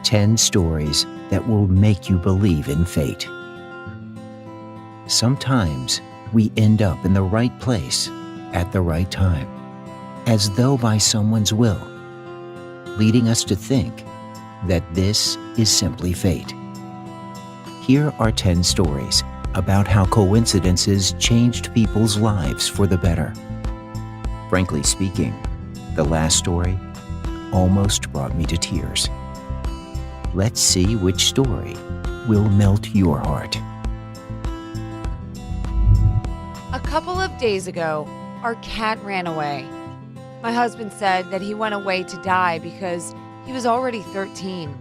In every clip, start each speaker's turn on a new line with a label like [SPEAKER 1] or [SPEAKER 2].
[SPEAKER 1] 10 stories that will make you believe in fate. Sometimes we end up in the right place at the right time, as though by someone's will, leading us to think that this is simply fate. Here are 10 stories about how coincidences changed people's lives for the better. Frankly speaking, the last story almost brought me to tears. Let's see which story will melt your heart.
[SPEAKER 2] A couple of days ago, our cat ran away. My husband said that he went away to die because he was already 13.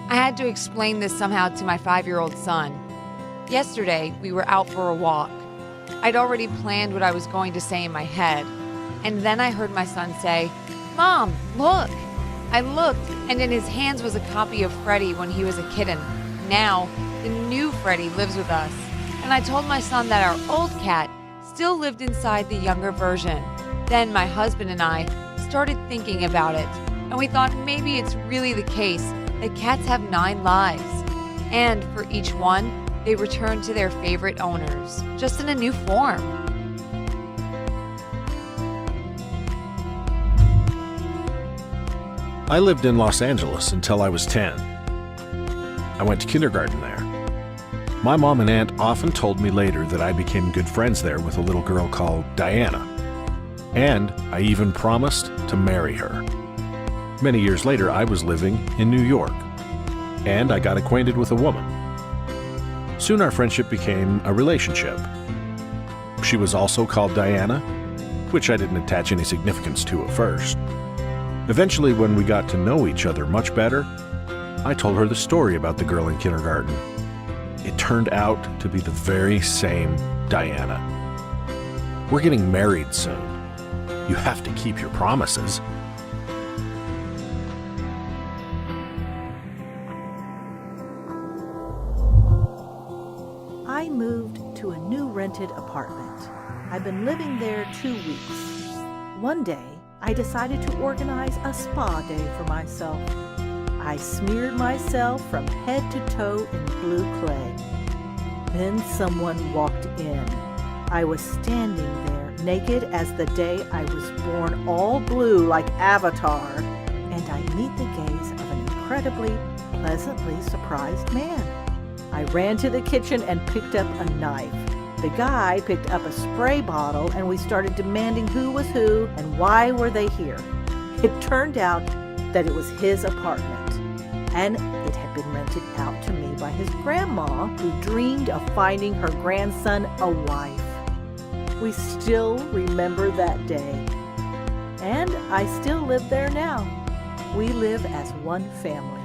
[SPEAKER 2] I had to explain this somehow to my 5-year-old son. Yesterday, we were out for a walk. I'd already planned what I was going to say in my head, and then I heard my son say, "Mom, look!" I looked, and in his hands was a copy of Freddie when he was a kitten. Now, the new Freddie lives with us, and I told my son that our old cat still lived inside the younger version. Then my husband and I started thinking about it, and we thought maybe it's really the case that cats have 9 lives. And for each one, they return to their favorite owners, just in a new form.
[SPEAKER 3] I lived in Los Angeles until I was 10. I went to kindergarten there. My mom and aunt often told me later that I became good friends there with a little girl called Diana. And I even promised to marry her. Many years later, I was living in New York, and I got acquainted with a woman. Soon our friendship became a relationship. She was also called Diana, which I didn't attach any significance to at first. Eventually, when we got to know each other much better, I told her the story about the girl in kindergarten. It turned out to be the very same Diana. We're getting married soon. You have to keep your promises.
[SPEAKER 4] I moved to a new rented apartment. I've been living there 2 weeks. One day, I decided to organize a spa day for myself. I smeared myself from head to toe in blue clay. Then someone walked in. I was standing there, naked as the day I was born, all blue like Avatar, and I meet the gaze of an incredibly, pleasantly surprised man. I ran to the kitchen and picked up a knife. The guy picked up a spray bottle, and we started demanding who was who and why were they here. It turned out that it was his apartment, and it had been rented out to me by his grandma, who dreamed of finding her grandson a wife. We still remember that day, and I still live there now. We live as one family.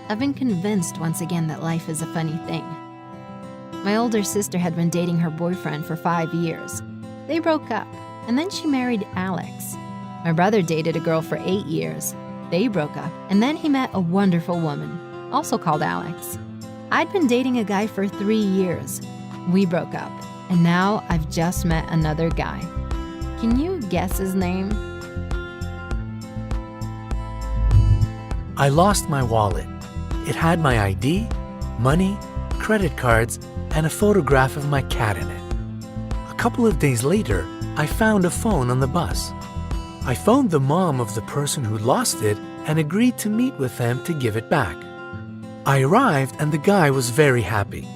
[SPEAKER 5] I've been convinced once again that life is a funny thing. My older sister had been dating her boyfriend for 5 years. They broke up, and then she married Alex. My brother dated a girl for 8 years. They broke up, and then he met a wonderful woman, also called Alex. I'd been dating a guy for 3 years. We broke up, and now I've just met another guy. Can you guess his name?
[SPEAKER 6] I lost my wallet. It had my ID, money, credit cards, and a photograph of my cat in it. A couple of days later, I found a phone on the bus. I phoned the mom of the person who lost it and agreed to meet with them to give it back. I arrived and the guy was very happy.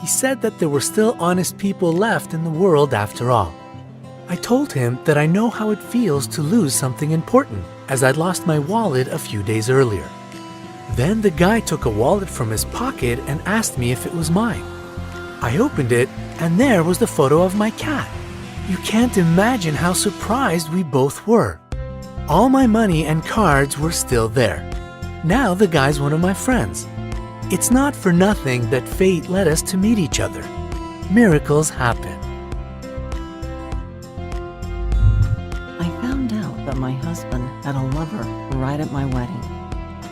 [SPEAKER 6] He said that there were still honest people left in the world after all. I told him that I know how it feels to lose something important, as I'd lost my wallet a few days earlier. Then the guy took a wallet from his pocket and asked me if it was mine. I opened it, and there was the photo of my cat. You can't imagine how surprised we both were. All my money and cards were still there. Now the guy's one of my friends. It's not for nothing that fate led us to meet each other. Miracles happen.
[SPEAKER 7] I found out that my husband had a lover right at my wedding.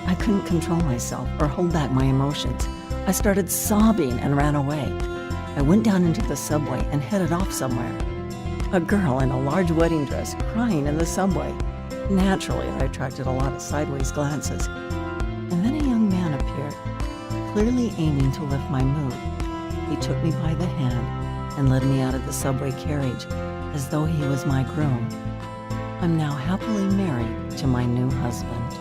[SPEAKER 7] I couldn't control myself or hold back my emotions. I started sobbing and ran away. I went down into the subway and headed off somewhere. A girl in a large wedding dress crying in the subway. Naturally, I attracted a lot of sideways glances. And then a young man appeared, clearly aiming to lift my mood. He took me by the hand and led me out of the subway carriage as though he was my groom. I'm now happily married to my new husband.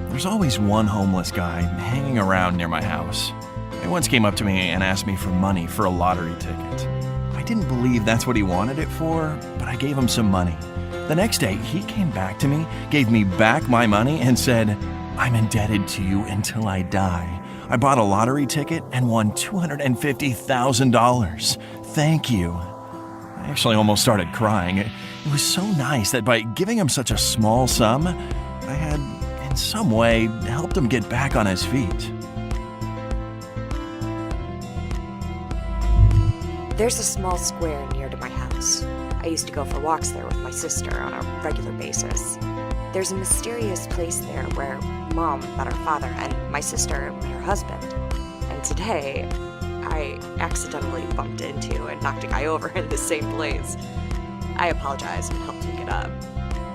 [SPEAKER 8] There's always one homeless guy hanging around near my house. He once came up to me and asked me for money for a lottery ticket. I didn't believe that's what he wanted it for, but I gave him some money. The next day, he came back to me, gave me back my money, and said, "I'm indebted to you until I die. I bought a lottery ticket and won $250,000. Thank you." I actually almost started crying. It was so nice that by giving him such a small sum, I had, in some way, helped him get back on his feet.
[SPEAKER 9] There's a small square near to my house. I used to go for walks there with my sister on a regular basis. There's a mysterious place there where Mom met her father and my sister met her husband. And today, I accidentally bumped into and knocked a guy over in the same place. I apologized and helped him get up.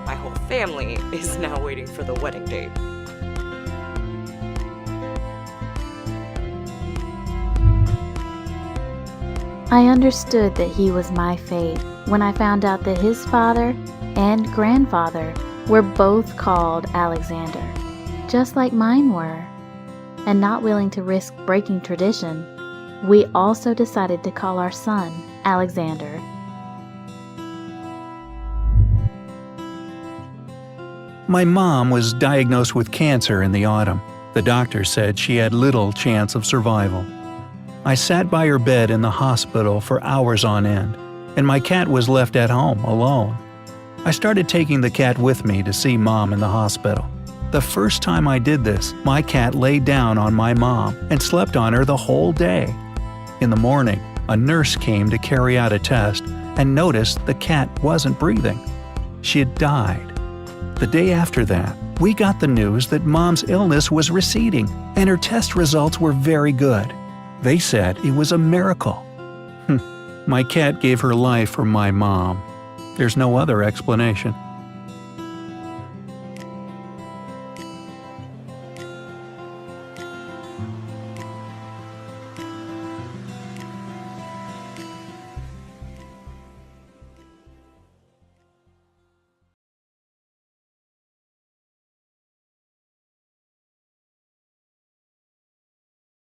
[SPEAKER 9] My whole family is now waiting for the wedding date.
[SPEAKER 10] I understood that he was my fate when I found out that his father and grandfather were both called Alexander, just like mine were. And not willing to risk breaking tradition, we also decided to call our son Alexander.
[SPEAKER 11] My mom was diagnosed with cancer in the autumn. The doctor said she had little chance of survival. I sat by her bed in the hospital for hours on end, and my cat was left at home alone. I started taking the cat with me to see Mom in the hospital. The first time I did this, my cat laid down on my mom and slept on her the whole day. In the morning, a nurse came to carry out a test and noticed the cat wasn't breathing. She had died. The day after that, we got the news that Mom's illness was receding, and her test results were very good. They said it was a miracle. My cat gave her life for my mom. There's no other explanation.